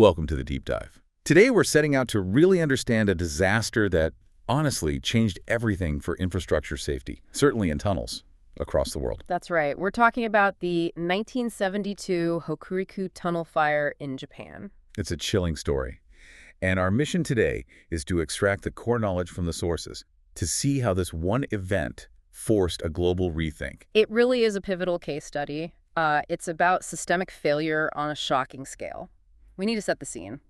Welcome to the Deep Dive. Today we're setting out to really understand a disaster that honestly changed everything for infrastructure safety, certainly in tunnels across the world. That's right. We're talking about the 1972 Hokuriku tunnel fire in Japan. It's a chilling story. And our mission today is to extract the core knowledge from the sources, to see how this one event forced a global rethink. It really is a pivotal case study. It's about systemic failure on a shocking scale. We need to set the scene.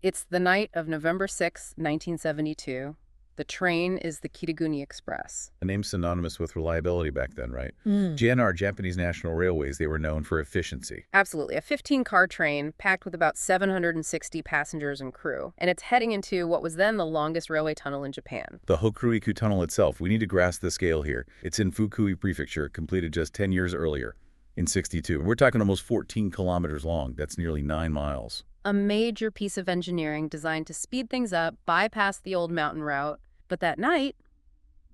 It's the night of November 6, 1972. The train is the Kitaguni Express. A name synonymous with reliability back then, right? JNR, Japanese National Railways, they were known for efficiency. Absolutely. A 15-car train packed with about 760 passengers and crew. And it's heading into what was then the longest railway tunnel in Japan. The Hokuriku Tunnel itself, we need to grasp the scale here. It's in Fukui Prefecture, completed just 10 years earlier, in '62. We're talking almost 14 kilometers long. That's nearly 9 miles. A major piece of engineering designed to speed things up, bypass the old mountain route. But that night,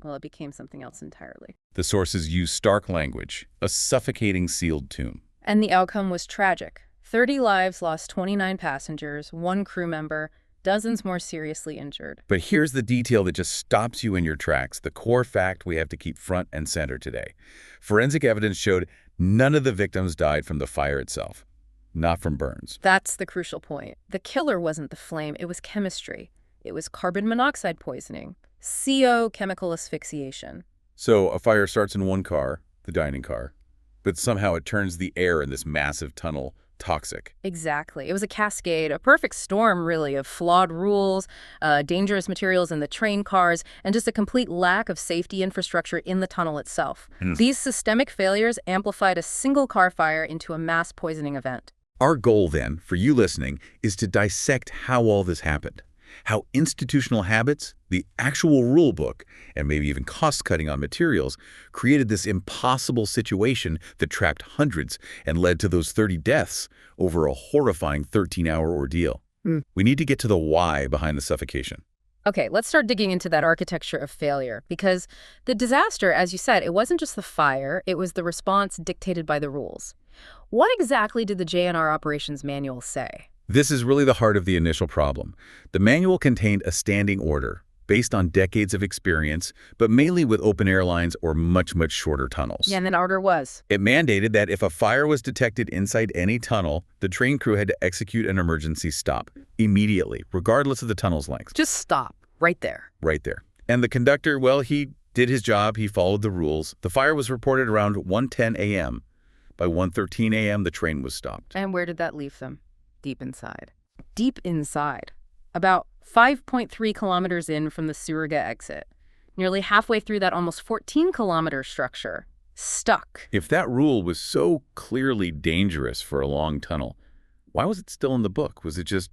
well, it became something else entirely. The sources use stark language, a suffocating sealed tomb. And the outcome was tragic. 30 lives lost, 29 passengers, 1 crew member, dozens more seriously injured. But here's the detail that just stops you in your tracks, the core fact we have to keep front and center today. Forensic evidence showed none of the victims died from the fire itself, not from burns. That's the crucial point. The killer wasn't the flame, it was chemistry. It was carbon monoxide poisoning, CO chemical asphyxiation. So a fire starts in one car, the dining car, but somehow it turns the air in this massive tunnel toxic. Exactly. It was a cascade, a perfect storm, really, of flawed rules, dangerous materials in the train cars, and just a complete lack of safety infrastructure in the tunnel itself. These systemic failures amplified a single car fire into a mass poisoning event. Our goal, then, for you listening, is to dissect how all this happened. How institutional habits, the actual rule book, and maybe even cost-cutting on materials created this impossible situation that trapped hundreds and led to those 30 deaths over a horrifying 13-hour ordeal. We need to get to the why behind the suffocation. Okay, let's start digging into that architecture of failure, because the disaster, as you said, it wasn't just the fire, it was the response dictated by the rules. What exactly did the JNR operations manual say? This is really the heart of the initial problem. The manual contained a standing order based on decades of experience, but mainly with open air lines or much, much shorter tunnels. Yeah, and the order was? It mandated that if a fire was detected inside any tunnel, the train crew had to execute an emergency stop immediately, regardless of the tunnel's length. Just stop. Right there. Right there. And the conductor, well, he did his job. He followed the rules. The fire was reported around 1:10 a.m. By 1:13 a.m., the train was stopped. And where did that leave them? Deep inside. Deep inside. About 5.3 kilometers in from the Tsuruga exit. Nearly halfway through that almost 14-kilometer structure. Stuck. If that rule was so clearly dangerous for a long tunnel, why was it still in the book? Was it just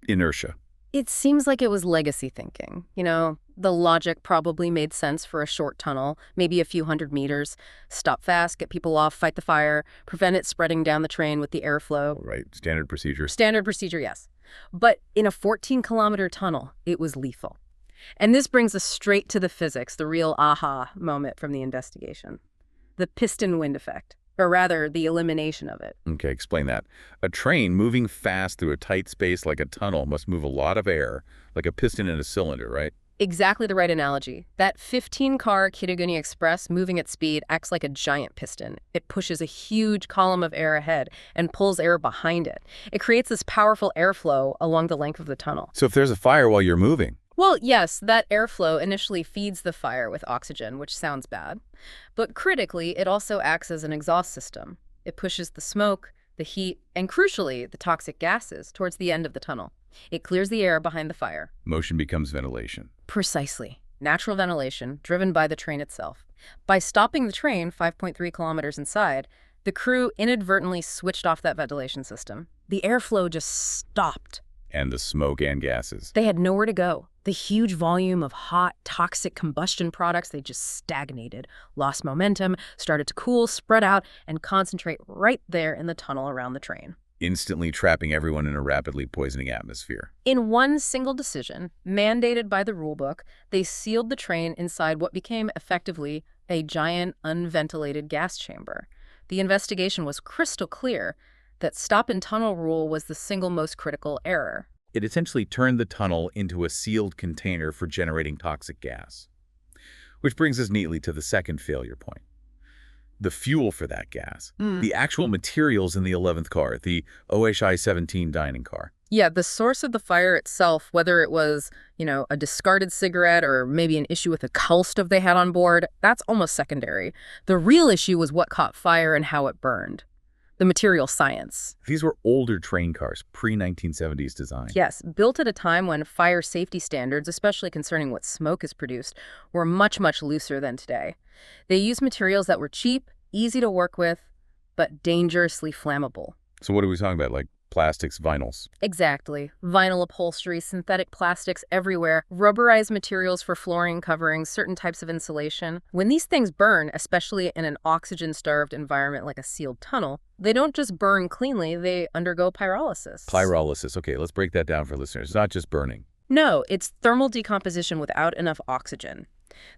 inertia? It seems like it was legacy thinking. You know, the logic probably made sense for a short tunnel, maybe a few hundred meters. Stop fast, get people off, fight the fire, prevent it spreading down the train with the airflow. Right, standard procedure. Standard procedure, yes. But in a 14-kilometer tunnel, it was lethal. And this brings us straight to the physics, the real aha moment from the investigation. The piston wind effect. Or rather, the elimination of it. Okay, explain that. A train moving fast through a tight space like a tunnel must move a lot of air, like a piston in a cylinder, right? Exactly the right analogy. That 15-car Kitaguni Express moving at speed acts like a giant piston. It pushes a huge column of air ahead and pulls air behind it. It creates this powerful airflow along the length of the tunnel. So if there's a fire while you're moving, well, yes, that airflow initially feeds the fire with oxygen, which sounds bad. But critically, it also acts as an exhaust system. It pushes the smoke, the heat, and crucially, the toxic gases towards the end of the tunnel. It clears the air behind the fire. motion becomes ventilation. Precisely. Natural ventilation, driven by the train itself. By stopping the train 5.3 kilometers inside, the crew inadvertently switched off that ventilation system. The airflow just stopped. And the smoke and gases. They had nowhere to go. The huge volume of hot, toxic combustion products, they just stagnated, lost momentum, started to cool, spread out, and concentrate right there in the tunnel around the train. Instantly trapping everyone in a rapidly poisoning atmosphere. In one single decision, mandated by the rulebook, they sealed the train inside what became effectively a giant, unventilated gas chamber. The investigation was crystal clear. that stop-in-tunnel rule was the single most critical error. It essentially turned the tunnel into a sealed container for generating toxic gas. Which brings us neatly to the second failure point. The fuel for that gas. The actual materials in the 11th car, the 𝐃𝐄𝐄𝐄𝐏 dining car. Yeah, the source of the fire itself, whether it was, a discarded cigarette or maybe an issue with a coal stove they had on board, that's almost secondary. The real issue was what caught fire and how it burned. The material science. These were older train cars, pre-1970s design. Yes, built at a time when fire safety standards, especially concerning what smoke is produced, were much, much looser than today. They used materials that were cheap, easy to work with, but dangerously flammable. So what are we talking about, like plastics, vinyls? Exactly. Vinyl upholstery, synthetic plastics everywhere, rubberized materials for flooring coverings, certain types of insulation. When these things burn, especially in an oxygen-starved environment like a sealed tunnel, they don't just burn cleanly, they undergo pyrolysis. Pyrolysis. Okay, let's break that down for listeners. It's not just burning. No, it's thermal decomposition without enough oxygen.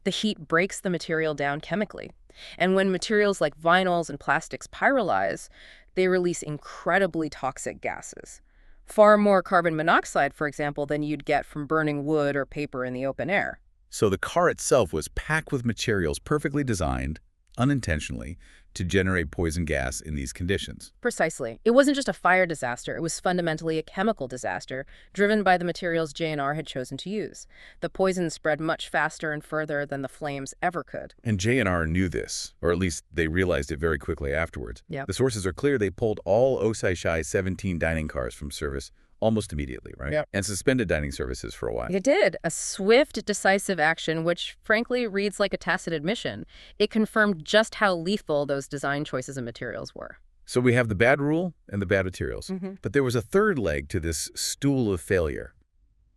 The heat breaks the material down chemically. And when materials like vinyls and plastics pyrolyze, they release incredibly toxic gases. Far more carbon monoxide, for example, than you'd get from burning wood or paper in the open air. So the car itself was packed with materials perfectly designed, unintentionally, to generate poison gas in these conditions. Precisely. It wasn't just a fire disaster, it was fundamentally a chemical disaster, driven by the materials J&R had chosen to use. The poison spread much faster and further than the flames ever could. And J&R knew this, or at least they realized it very quickly afterwards. Yep. The sources are clear. They pulled all 𝐃𝐄𝐄𝐏 17 dining cars from service almost immediately, right? Yep. And suspended dining services for a while. It did. A swift, decisive action, which frankly reads like a tacit admission. It confirmed just how lethal those design choices and materials were. So we have the bad rule and the bad materials. But there was a third leg to this stool of failure.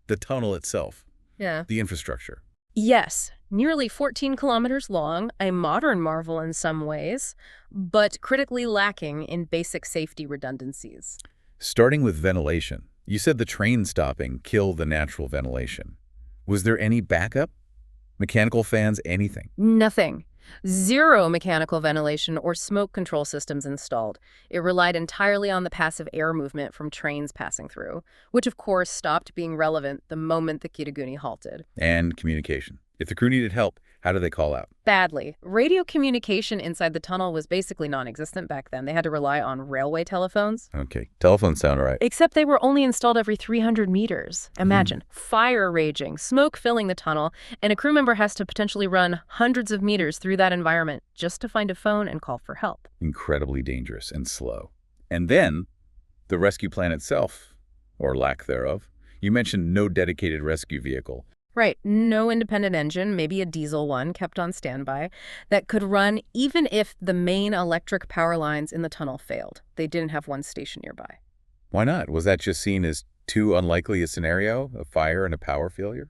The tunnel itself. Yeah. The infrastructure. Yes, nearly 14 kilometers long, a modern marvel in some ways, but critically lacking in basic safety redundancies. Starting with ventilation. You said the train stopping killed the natural ventilation. Was there any backup? Mechanical fans, anything? Nothing. Zero mechanical ventilation or smoke control systems installed. It relied entirely on the passive air movement from trains passing through, which of course stopped being relevant the moment the 𝐃𝐄𝐄𝐏 halted. And communication. If the crew needed help, how did they call out? Badly. Radio communication inside the tunnel was basically non-existent back then. They had to rely on railway telephones. Okay, telephones sound all right. Except they were only installed every 300 meters. Imagine, fire raging, smoke filling the tunnel, and a crew member has to potentially run hundreds of meters through that environment just to find a phone and call for help. Incredibly dangerous and slow. And then, the rescue plan itself, or lack thereof. You mentioned no dedicated rescue vehicle. Right, no independent engine, maybe a diesel one kept on standby, that could run even if the main electric power lines in the tunnel failed. They didn't have one station nearby. Why not? Was that just seen as too unlikely a scenario, a fire and a power failure?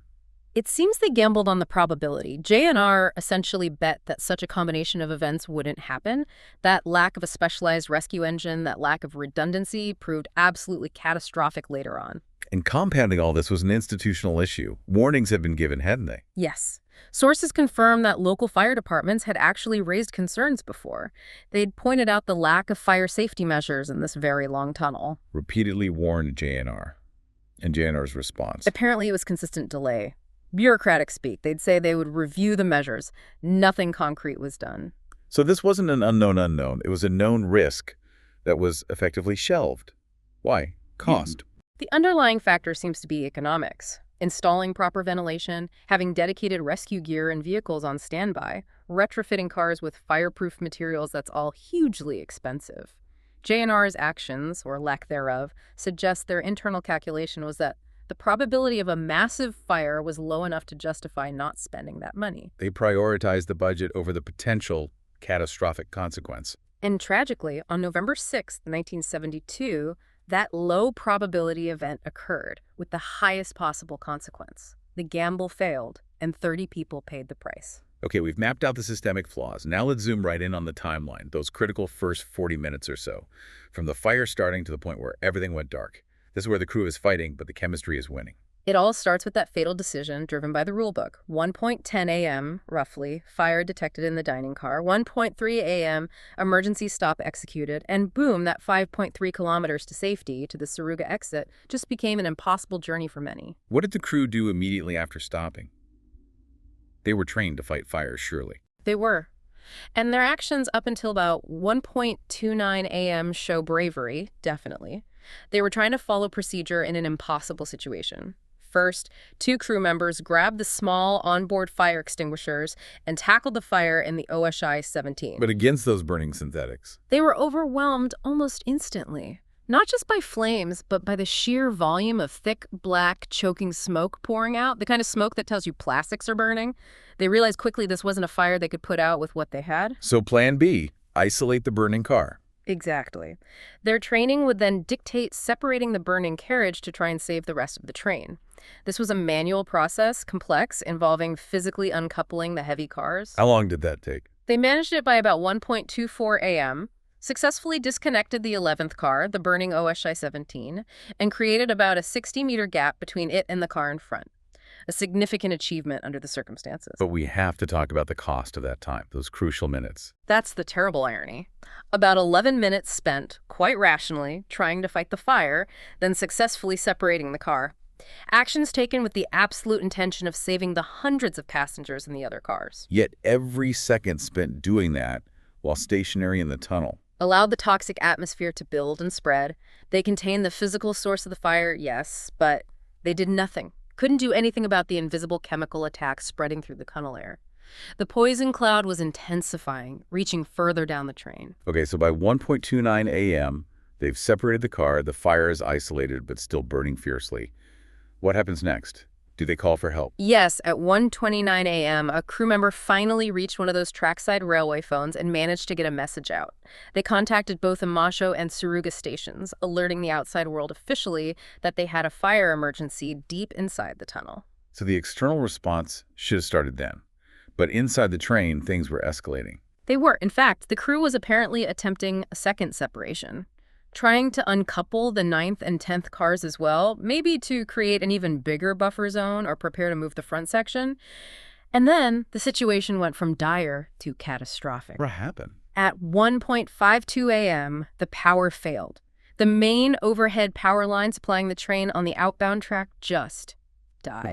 It seems they gambled on the probability. J&R essentially bet that such a combination of events wouldn't happen. That lack of a specialized rescue engine, that lack of redundancy proved absolutely catastrophic later on. And compounding all this was an institutional issue. Warnings had been given, hadn't they? Yes. Sources confirm that local fire departments had actually raised concerns before. They'd pointed out the lack of fire safety measures in this very long tunnel. Repeatedly warned J&R. And J&R's response. Apparently it was consistent delay. Bureaucratic speak. They'd say they would review the measures. Nothing concrete was done. So this wasn't an unknown unknown. It was a known risk that was effectively shelved. Why? Cost. The underlying factor seems to be economics. Installing proper ventilation, having dedicated rescue gear and vehicles on standby, retrofitting cars with fireproof materials, that's all hugely expensive. J&R's actions, or lack thereof, suggest their internal calculation was that the probability of a massive fire was low enough to justify not spending that money. They prioritized the budget over the potential catastrophic consequence. And tragically, on November 6, 1972, that low probability event occurred with the highest possible consequence. The gamble failed, and 30 people paid the price. Okay, we've mapped out the systemic flaws. Now let's zoom right in on the timeline, those critical first 40 minutes or so, from the fire starting to the point where everything went dark. This is where the crew is fighting, but the chemistry is winning. It all starts with that fatal decision driven by the rulebook. 1:10 a.m., roughly, fire detected in the dining car. 1:3 a.m., emergency stop executed. And boom, that 5.3 kilometers to safety to the Suruga exit just became an impossible journey for many. What did the crew do immediately after stopping? They were trained to fight fires, surely. They were. And their actions up until about 1:29 a.m. show bravery, definitely. They were trying to follow procedure in an impossible situation. First, 2 crew members grabbed the small onboard fire extinguishers and tackled the fire in the OSI-17. But against those burning synthetics. They were overwhelmed almost instantly, not just by flames, but by the sheer volume of thick, black, choking smoke pouring out, the kind of smoke that tells you plastics are burning. They realized quickly this wasn't a fire they could put out with what they had. So plan B, isolate the burning car. Exactly. Their training would then dictate separating the burning carriage to try and save the rest of the train. This was a manual process, complex, involving physically uncoupling the heavy cars. How long did that take? They managed it by about 1:24 a.m., successfully disconnected the 11th car, the burning OSI-17, and created about a 60-meter gap between it and the car in front. A significant achievement under the circumstances. But we have to talk about the cost of that time, those crucial minutes. That's the terrible irony. About 11 minutes spent, quite rationally, trying to fight the fire, then successfully separating the car. Actions taken with the absolute intention of saving the hundreds of passengers in the other cars. Yet every second spent doing that while stationary in the tunnel allowed the toxic atmosphere to build and spread. They contained the physical source of the fire, yes, but they did nothing. Couldn't do anything about the invisible chemical attack spreading through the tunnel air. The poison cloud was intensifying, reaching further down the train. Okay, so by 1:29 a.m., they've separated the car, the fire is isolated but still burning fiercely. What happens next? Do they call for help? Yes, at 1:29 a.m., a crew member finally reached one of those trackside railway phones and managed to get a message out. They contacted both Imasho and Suruga stations, alerting the outside world officially that they had a fire emergency deep inside the tunnel. So the external response should have started then. But inside the train, things were escalating. They were. In fact, the crew was apparently attempting a second separation, trying to uncouple the 9th and 10th cars as well, maybe to create an even bigger buffer zone or prepare to move the front section. And then the situation went from dire to catastrophic. What happened? At 1:52 a.m., the power failed. The main overhead power line supplying the train on the outbound track just died.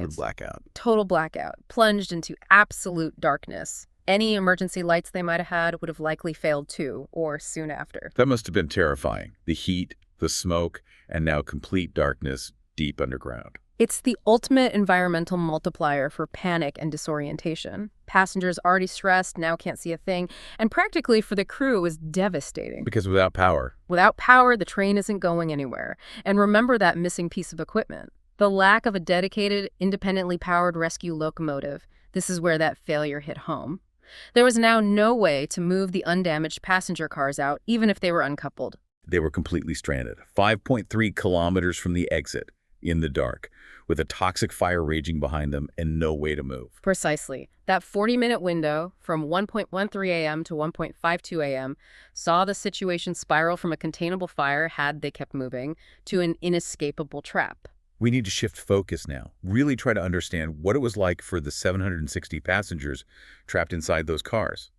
Total blackout. Plunged into absolute darkness. Any emergency lights they might have had would have likely failed too, or soon after. That must have been terrifying. The heat, the smoke, and now complete darkness deep underground. It's the ultimate environmental multiplier for panic and disorientation. Passengers already stressed, now can't see a thing, and practically for the crew it was devastating. Because without power, the train isn't going anywhere. And remember that missing piece of equipment. The lack of a dedicated, independently powered rescue locomotive. This is where that failure hit home. There was now no way to move the undamaged passenger cars out, even if they were uncoupled. They were completely stranded, 5.3 kilometers from the exit, in the dark, with a toxic fire raging behind them and no way to move. Precisely. That 40-minute window, from 1:13 a.m. to 1:52 a.m., saw the situation spiral from a containable fire, had they kept moving, to an inescapable trap. We need to shift focus now, really try to understand what it was like for the 760 passengers trapped inside those cars.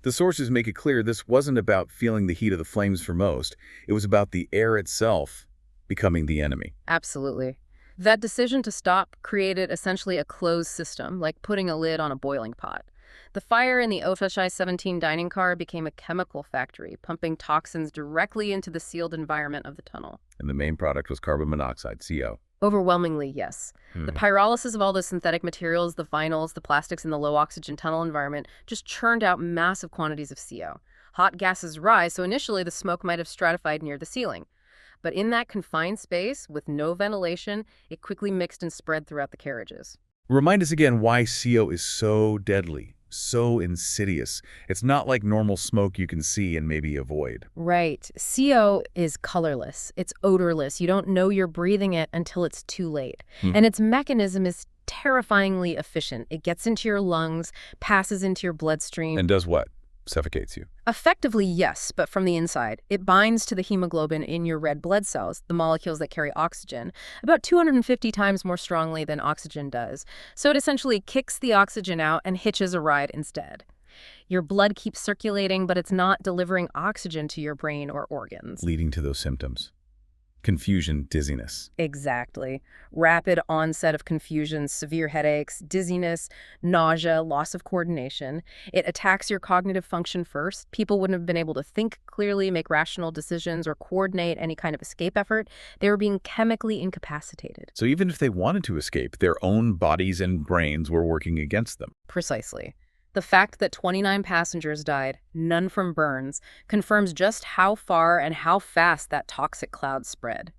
The sources make it clear this wasn't about feeling the heat of the flames for most. It was about the air itself becoming the enemy. Absolutely. That decision to stop created essentially a closed system, like putting a lid on a boiling pot. The fire in the OSI-17 dining car became a chemical factory, pumping toxins directly into the sealed environment of the tunnel. And the main product was carbon monoxide, CO. Overwhelmingly, yes. The pyrolysis of all the synthetic materials, the vinyls, the plastics in the low-oxygen tunnel environment just churned out massive quantities of CO. Hot gases rise, so initially the smoke might have stratified near the ceiling. But in that confined space, with no ventilation, it quickly mixed and spread throughout the carriages. Remind us again why CO is so deadly, so insidious. It's not like normal smoke you can see and maybe avoid. Right. CO is colorless. It's odorless. You don't know you're breathing it until it's too late. And its mechanism is terrifyingly efficient. It gets into your lungs, passes into your bloodstream. And does what? suffocates you. Effectively, yes, but from the inside. It binds to the hemoglobin in your red blood cells, the molecules that carry oxygen, about 250 times more strongly than oxygen does. So it essentially kicks the oxygen out and hitches a ride instead. Your blood keeps circulating, but it's not delivering oxygen to your brain or organs. Leading to those symptoms. Confusion, dizziness. Exactly. Rapid onset of confusion, severe headaches, dizziness, nausea, loss of coordination. It attacks your cognitive function first. People wouldn't have been able to think clearly, make rational decisions, or coordinate any kind of escape effort. They were being chemically incapacitated. So even if they wanted to escape, their own bodies and brains were working against them. Precisely. The fact that 29 passengers died, none from burns, confirms just how far and how fast that toxic cloud spread.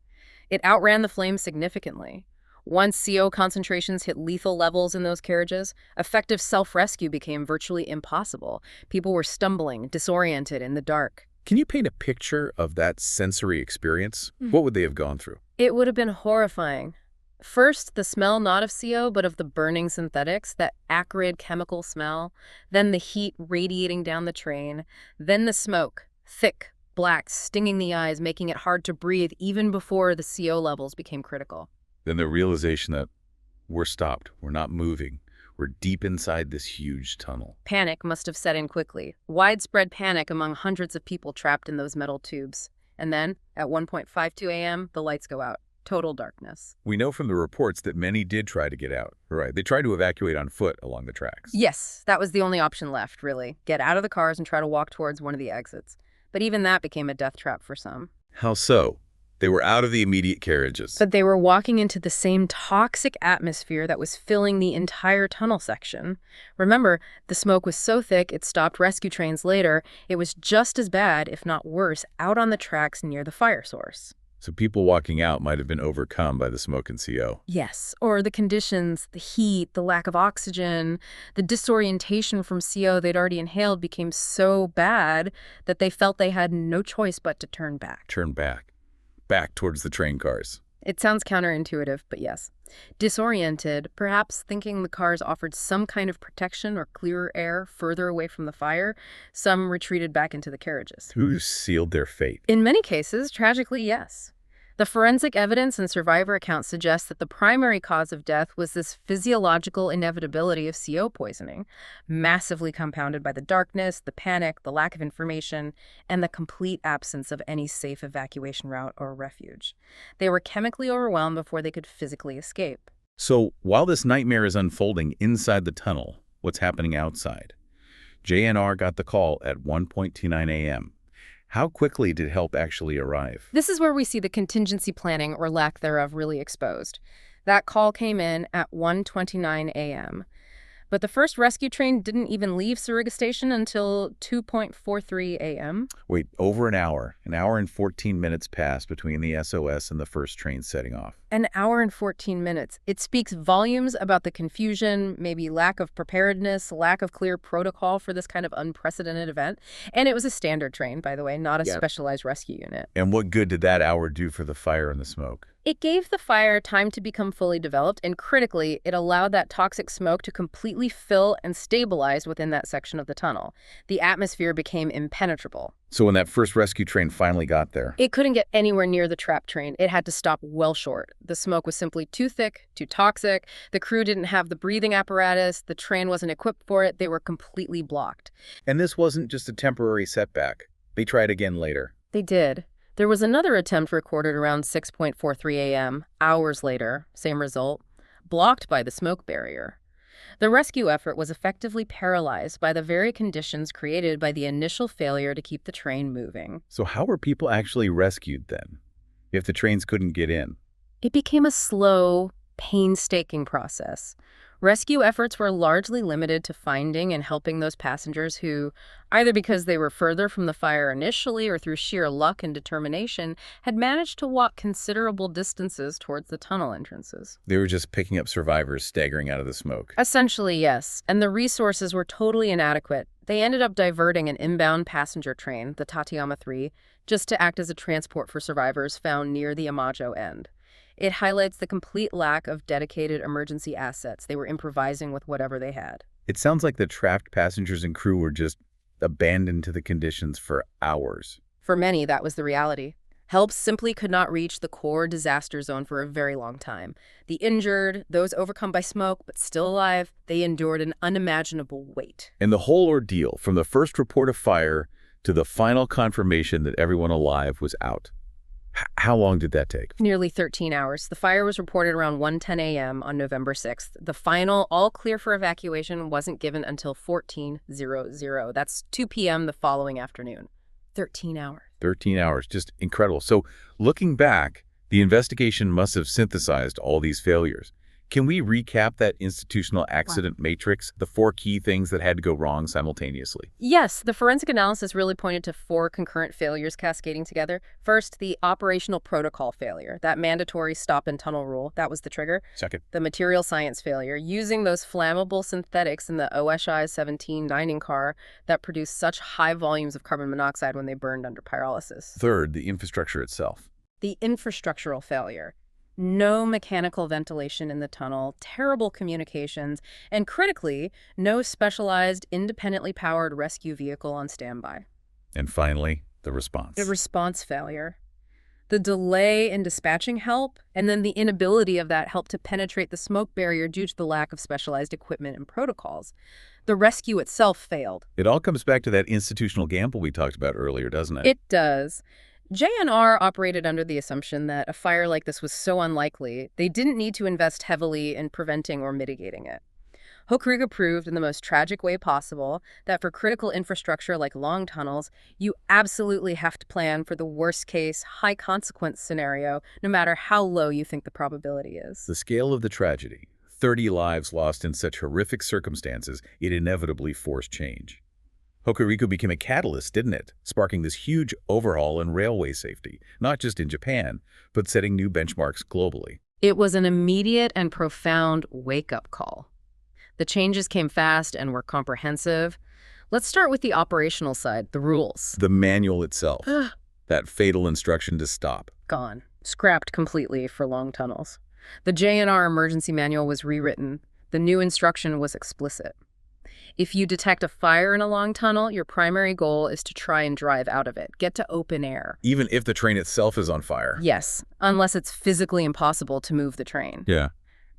It outran the flames significantly. Once CO concentrations hit lethal levels in those carriages, effective self-rescue became virtually impossible. People were stumbling, disoriented in the dark. Can you paint a picture of that sensory experience? What would they have gone through? It would have been horrifying. First, the smell not of CO, but of the burning synthetics, that acrid chemical smell. Then the heat radiating down the train. Then the smoke, thick, black, stinging the eyes, making it hard to breathe even before the CO levels became critical. Then the realization that we're stopped, we're not moving, we're deep inside this huge tunnel. Panic must have set in quickly. Widespread panic among hundreds of people trapped in those metal tubes. And then, at 1:52 a.m., the lights go out. Total darkness. We know from the reports that many did try to get out. Right. They tried to evacuate on foot along the tracks. Yes, that was the only option left, really. Get out of the cars and try to walk towards one of the exits. But even that became a death trap for some. How so? They were out of the immediate carriages. But they were walking into the same toxic atmosphere that was filling the entire tunnel section. Remember, the smoke was so thick it stopped rescue trains later. It was just as bad, if not worse, out on the tracks near the fire source. So people walking out might have been overcome by the smoke and CO. Yes, or the conditions, the heat, the lack of oxygen, the disorientation from CO they'd already inhaled became so bad that they felt they had no choice but to turn back. Turn back. Back towards the train cars. It sounds counterintuitive, but yes. Disoriented, perhaps thinking the cars offered some kind of protection or clearer air further away from the fire, some retreated back into the carriages. Who sealed their fate? In many cases, tragically, yes. The forensic evidence and survivor accounts suggest that the primary cause of death was this physiological inevitability of CO poisoning, massively compounded by the darkness, the panic, the lack of information, and the complete absence of any safe evacuation route or refuge. They were chemically overwhelmed before they could physically escape. So while this nightmare is unfolding inside the tunnel, what's happening outside? JNR got the call at 1:29 a.m. How quickly did help actually arrive? This is where we see the contingency planning or lack thereof really exposed. That call came in at 1:29 a.m. But the first rescue train didn't even leave Suriga Station until 2:43 a.m. Wait, over an hour and 14 minutes passed between the SOS and the first train setting off. An hour and 14 minutes. It speaks volumes about the confusion, maybe lack of preparedness, lack of clear protocol for this kind of unprecedented event. And it was a standard train, by the way, not a specialized rescue unit. And what good did that hour do for the fire and the smoke? It gave the fire time to become fully developed, and critically, it allowed that toxic smoke to completely fill and stabilize within that section of the tunnel. The atmosphere became impenetrable. So when that first rescue train finally got there, it couldn't get anywhere near the trap train. It had to stop well short. The smoke was simply too thick, too toxic. The crew didn't have the breathing apparatus. The train wasn't equipped for it. They were completely blocked. And this wasn't just a temporary setback. They tried again later. They did. There was another attempt recorded around 6:43 a.m., hours later, same result, blocked by the smoke barrier. The rescue effort was effectively paralyzed by the very conditions created by the initial failure to keep the train moving. So how were people actually rescued then, if the trains couldn't get in? It became a slow, painstaking process. Rescue efforts were largely limited to finding and helping those passengers who, either because they were further from the fire initially or through sheer luck and determination, had managed to walk considerable distances towards the tunnel entrances. They were just picking up survivors staggering out of the smoke. Essentially, yes. And the resources were totally inadequate. They ended up diverting an inbound passenger train, the Tateyama 3, just to act as a transport for survivors found near the Amajo end. It highlights the complete lack of dedicated emergency assets. They were improvising with whatever they had. It sounds like the trapped passengers and crew were just abandoned to the conditions for hours. For many, that was the reality. Help simply could not reach the core disaster zone for a very long time. The injured, those overcome by smoke but still alive, they endured an unimaginable weight. And the whole ordeal, from the first report of fire to the final confirmation that everyone alive was out. How long did that take? Nearly 13 hours. The fire was reported around 1:10 a.m. on November 6th. The final all clear for evacuation wasn't given until 14:00. That's 2 p.m. the following afternoon. 13 hours. 13 hours, just incredible. So looking back, the investigation must have synthesized all these failures. Can we recap that institutional accident matrix, the 4 key things that had to go wrong simultaneously? Yes, the forensic analysis really pointed to 4 concurrent failures cascading together. First, the operational protocol failure, that mandatory stop-and-tunnel rule, that was the trigger. Second, The material science failure, using those flammable synthetics in the OSHI-17 dining car that produced such high volumes of carbon monoxide when they burned under pyrolysis. third, the infrastructure itself. The infrastructural failure. No mechanical ventilation in the tunnel, terrible communications, and critically, no specialized, independently powered rescue vehicle on standby. And finally, the response. The response failure. The delay in dispatching help, and then the inability of that help to penetrate the smoke barrier due to the lack of specialized equipment and protocols. The rescue itself failed. It all comes back to that institutional gamble we talked about earlier, doesn't it? It does. JNR operated under the assumption that a fire like this was so unlikely, they didn't need to invest heavily in preventing or mitigating it. Hokuriku proved in the most tragic way possible that for critical infrastructure like long tunnels, you absolutely have to plan for the worst-case, high-consequence scenario, no matter how low you think the probability is. The scale of the tragedy, 30 lives lost in such horrific circumstances, it inevitably forced change. Hokuriku became a catalyst, didn't it? Sparking this huge overhaul in railway safety, not just in Japan, but setting new benchmarks globally. It was an immediate and profound wake-up call. The changes came fast and were comprehensive. Let's start with the operational side, the rules. The manual itself, that fatal instruction to stop. Gone. Scrapped completely for long tunnels. The JNR emergency manual was rewritten. The new instruction was explicit. If you detect a fire in a long tunnel, your primary goal is to try and drive out of it. Get to open air. Even if the train itself is on fire. Yes, unless it's physically impossible to move the train. Yeah.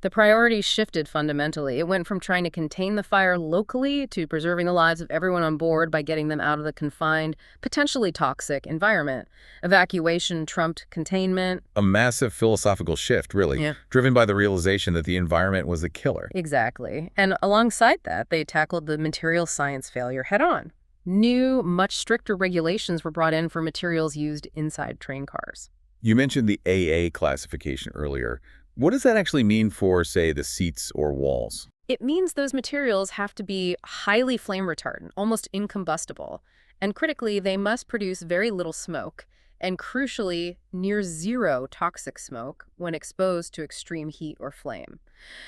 The priorities shifted fundamentally. It went from trying to contain the fire locally to preserving the lives of everyone on board by getting them out of the confined, potentially toxic environment. Evacuation trumped containment. A massive philosophical shift, really, Yeah. driven by the realization that the environment was the killer. Exactly. And alongside that, they tackled the material science failure head-on. New, much stricter regulations were brought in for materials used inside train cars. You mentioned the AA classification earlier. What does that actually mean for, say, the seats or walls? It means those materials have to be highly flame retardant, almost incombustible. And critically, they must produce very little smoke, and crucially, near zero toxic smoke when exposed to extreme heat or flame.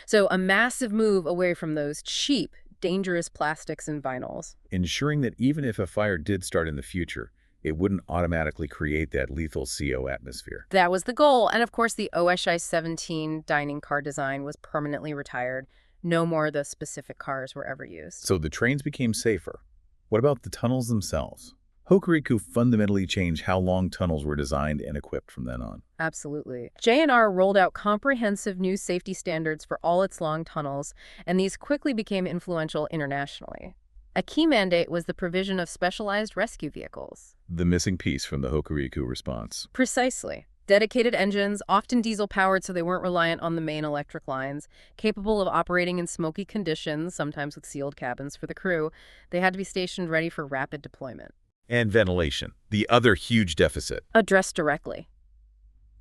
So a massive move away from those cheap, dangerous plastics and vinyls. Ensuring that even if a fire did start in the future, it wouldn't automatically create that lethal CO atmosphere. That was the goal. And of course, the OSHI-17 dining car design was permanently retired. No more of those specific cars were ever used. So the trains became safer. What about the tunnels themselves? Hokuriku fundamentally changed how long tunnels were designed and equipped from then on. Absolutely. JNR rolled out comprehensive new safety standards for all its long tunnels, and these quickly became influential internationally. A key mandate was the provision of specialized rescue vehicles. The missing piece from the Hokuriku response. Precisely. Dedicated engines, often diesel-powered so they weren't reliant on the main electric lines, capable of operating in smoky conditions, sometimes with sealed cabins for the crew. They had to be stationed ready for rapid deployment. And ventilation, the other huge deficit. Addressed directly.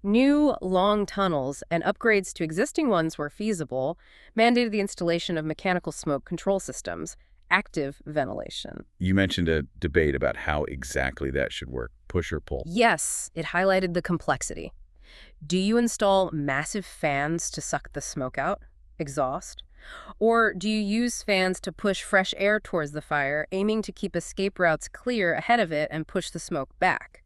New, long tunnels and upgrades to existing ones where feasible mandated the installation of mechanical smoke control systems, active ventilation. You mentioned a debate about how exactly that should work, push or pull. Yes, it highlighted the complexity. Do you install massive fans to suck the smoke out, exhaust? Or do you use fans to push fresh air towards the fire, aiming to keep escape routes clear ahead of it and push the smoke back?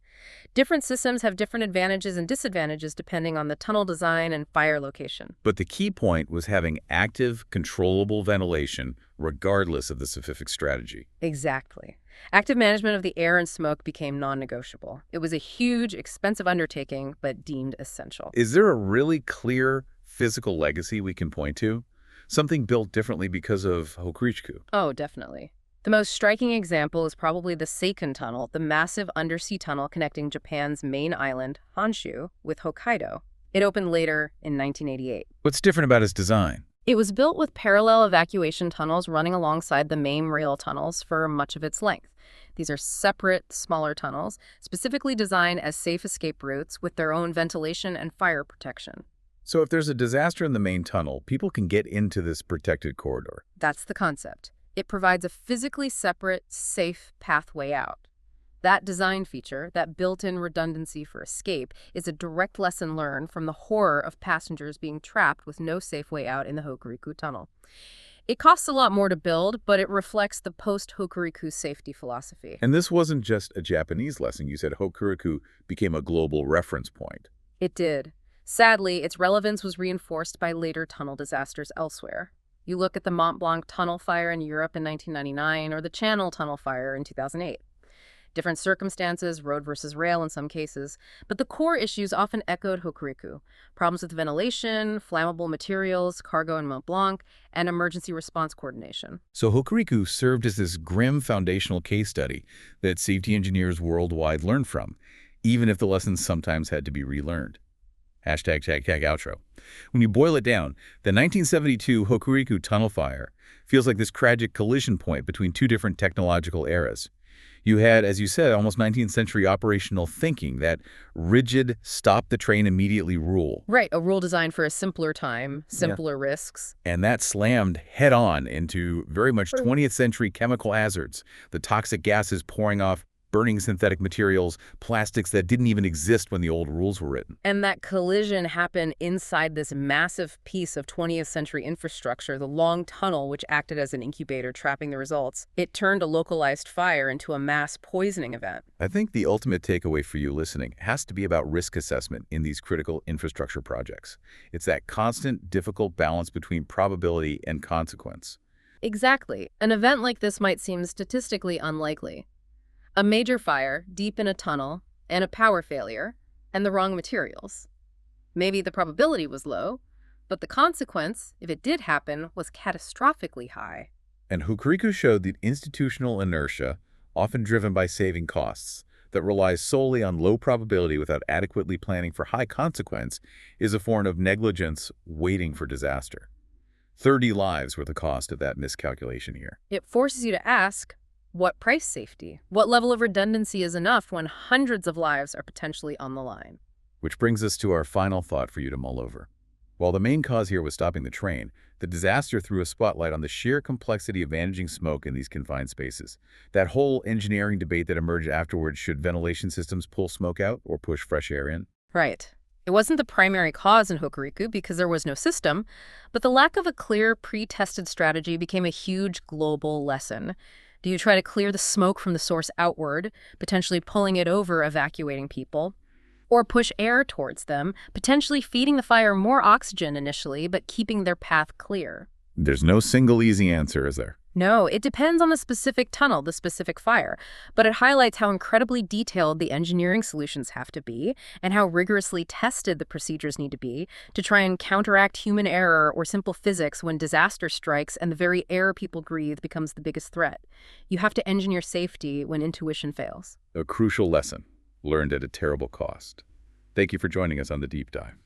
Different systems have different advantages and disadvantages depending on the tunnel design and fire location. But the key point was having active, controllable ventilation regardless of the specific strategy. Exactly. Active management of the air and smoke became non-negotiable. It was a huge, expensive undertaking, but deemed essential. Is there a really clear physical legacy we can point to? Something built differently because of Hokuriku? Oh, definitely. The most striking example is probably the Seikan Tunnel, the massive undersea tunnel connecting Japan's main island, Honshu, with Hokkaido. It opened later in 1988. What's different about its design? It was built with parallel evacuation tunnels running alongside the main rail tunnels for much of its length. These are separate, smaller tunnels, specifically designed as safe escape routes with their own ventilation and fire protection. So if there's a disaster in the main tunnel, people can get into this protected corridor. That's the concept. It provides a physically separate, safe pathway out. That design feature, that built-in redundancy for escape, is a direct lesson learned from the horror of passengers being trapped with no safe way out in the Hokuriku Tunnel. It costs a lot more to build, but it reflects the post-Hokuriku safety philosophy. And this wasn't just a Japanese lesson. You said Hokuriku became a global reference point. It did. Sadly, its relevance was reinforced by later tunnel disasters elsewhere. You look at the Mont Blanc tunnel fire in Europe in 1999 or the Channel tunnel fire in 2008. Different circumstances, road versus rail in some cases, but the core issues often echoed Hokuriku. Problems with ventilation, flammable materials, cargo in Mont Blanc, and emergency response coordination. So Hokuriku served as this grim foundational case study that safety engineers worldwide learned from, even if the lessons sometimes had to be relearned. #outro. When you boil it down, the 1972 Hokuriku tunnel fire feels like this tragic collision point between two different technological eras. You had, as you said, almost 19th century operational thinking, that rigid, stop-the-train-immediately rule. Right, a rule designed for a simpler time, simpler risks. And that slammed head-on into very much 20th century chemical hazards, the toxic gases pouring off, burning synthetic materials, plastics that didn't even exist when the old rules were written. And that collision happened inside this massive piece of 20th century infrastructure, the long tunnel which acted as an incubator trapping the results. It turned a localized fire into a mass poisoning event. I think the ultimate takeaway for you listening has to be about risk assessment in these critical infrastructure projects. It's that constant, difficult balance between probability and consequence. Exactly. An event like this might seem statistically unlikely. A major fire, deep in a tunnel, and a power failure, and the wrong materials. Maybe the probability was low, but the consequence, if it did happen, was catastrophically high. And Hokuriku showed that institutional inertia, often driven by saving costs, that relies solely on low probability without adequately planning for high consequence, is a form of negligence waiting for disaster. 30 lives were the cost of that miscalculation here. It forces you to ask, what price safety? What level of redundancy is enough when hundreds of lives are potentially on the line? Which brings us to our final thought for you to mull over. While the main cause here was stopping the train, the disaster threw a spotlight on the sheer complexity of managing smoke in these confined spaces. That whole engineering debate that emerged afterwards, should ventilation systems pull smoke out or push fresh air in? Right. It wasn't the primary cause in Hokuriku because there was no system, but the lack of a clear, pre-tested strategy became a huge global lesson. Do you try to clear the smoke from the source outward, potentially pulling it over, evacuating people? Or push air towards them, potentially feeding the fire more oxygen initially, but keeping their path clear? There's no single easy answer, is there? No, it depends on the specific tunnel, the specific fire, but it highlights how incredibly detailed the engineering solutions have to be and how rigorously tested the procedures need to be to try and counteract human error or simple physics when disaster strikes and the very air people breathe becomes the biggest threat. You have to engineer safety when intuition fails. A crucial lesson, learned at a terrible cost. Thank you for joining us on The Deep Dive.